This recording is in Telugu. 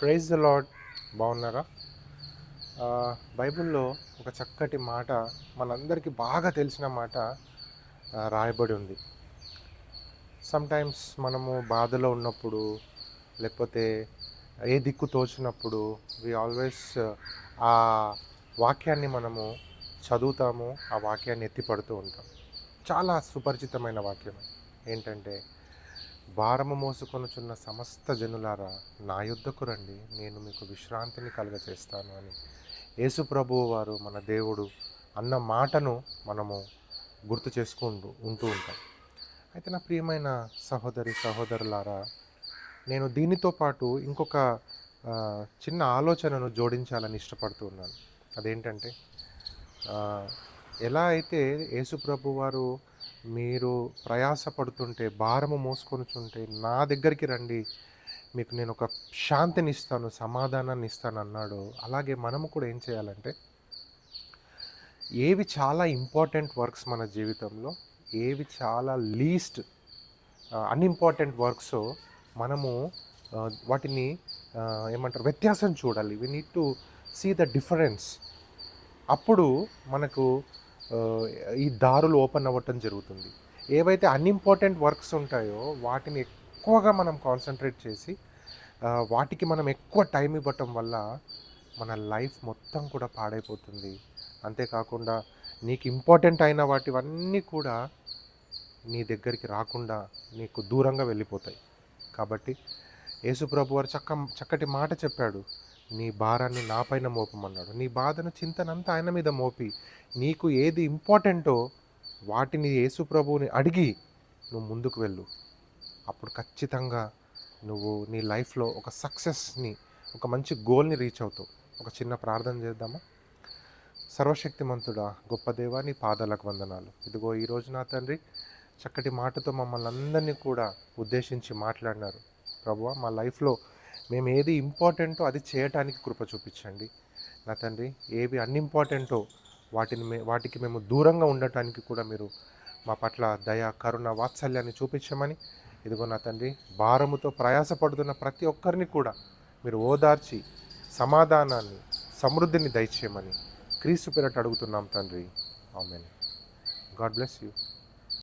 Praise the lord. బాగున్నారా? బైబిల్లో ఒక చక్కటి మాట, మనందరికీ బాగా తెలిసిన మాట రాయబడి ఉంది. సమ్టైమ్స్ మనము బాధలో ఉన్నప్పుడు, లేకపోతే ఏ దిక్కు తోచినప్పుడు వి ఆల్వేస్ ఆ వాక్యాన్ని మనము చదువుతాము, ఆ వాక్యాన్ని ఎత్తిపడుతూ ఉంటాం. చాలా సుపరిచితమైన వాక్యం ఏంటంటే, భారము మోసుకొనుచున్న సమస్త జనులారా నా యుద్ధకు రండి, నేను మీకు విశ్రాంతిని కలుగచేస్తాను అని యేసు ప్రభువు వారు మన దేవుడు అన్న మాటను మనము గుర్తు చేసుకుంటూ ఉంటాం. అయితే నా ప్రియమైన సహోదరి సహోదరులారా, నేను దీనితో పాటు ఇంకొక చిన్న ఆలోచనను జోడించాలని ఇష్టపడుతూ ఉన్నాను. అదేంటంటే, ఆ, ఎలా అయితే యేసు ప్రభు వారు మీరు ప్రయాసపడుతుంటే, భారము మోసుకొనుచుంటే నా దగ్గరికి రండి, మీకు నేను ఒక శాంతిని ఇస్తాను, సమాధానాన్ని ఇస్తాను అన్నాడు. అలాగే మనము కూడా ఏం చేయాలంటే, ఏవి చాలా ఇంపార్టెంట్ వర్క్స్ మన జీవితంలో, ఏవి చాలా లీస్ట్ అన్ఇంపార్టెంట్ వర్క్స్ మనము వాటిని ఏమంటారు, వ్యత్యాసం చూడాలి. We need to see the difference. అప్పుడు మనకు ఈ దారులు ఓపెన్ అవ్వటం జరుగుతుంది. ఏవైతే అన్ఇంపార్టెంట్ వర్క్స్ ఉంటాయో వాటిని ఎక్కువగా మనం కాన్సన్ట్రేట్ చేసి వాటికి మనం ఎక్కువ టైం ఇవ్వటం వల్ల మన లైఫ్ మొత్తం కూడా పాడైపోతుంది. అంతేకాకుండా నీకు ఇంపార్టెంట్ అయిన వాటివన్నీ కూడా నీ దగ్గరికి రాకుండా నీకు దూరంగా వెళ్ళిపోతాయి. కాబట్టి యేసుప్రభు వారు చక్కటి మాట చెప్పాడు. నీ భారాన్ని నాపైన మోపమన్నాడు. నీ బాధను చింతనంతా ఆయన మీద మోపి, నీకు ఏది ఇంపార్టెంటో వాటిని యేసుప్రభువుని అడిగి నువ్వు ముందుకు వెళ్ళు. అప్పుడు ఖచ్చితంగా నువ్వు నీ లైఫ్లో ఒక సక్సెస్ని, ఒక మంచి గోల్ని రీచ్ అవుతావు. ఒక చిన్న ప్రార్థన చేద్దామా? సర్వశక్తిమంతుడా, గొప్ప దేవా, నీ పాదాలకు వందనాలు. ఇదిగో ఈరోజు నా తండ్రి చక్కటి మాటతో మమ్మల్ని అందరినీ కూడా ఉద్దేశించి మాట్లాడినారు. ప్రభువా, మా లైఫ్లో మేము ఏది ఇంపార్టెంటో అది చేయటానికి కృప చూపించండి. నా తండ్రి, ఏవి అన్ఇంపార్టెంటో వాటికి మేము దూరంగా ఉండటానికి కూడా మీరు మా పట్ల దయ, కరుణ, వాత్సల్యాన్ని చూపించమని, ఇదిగో నా తండ్రి, భారముతో ప్రయాసపడుతున్న ప్రతి ఒక్కరిని కూడా మీరు ఓదార్చి సమాధానాన్ని, సమృద్ధిని దయచేయమని క్రీస్తు పేరట అడుగుతున్నాం తండ్రి. ఆమేన్. God bless you.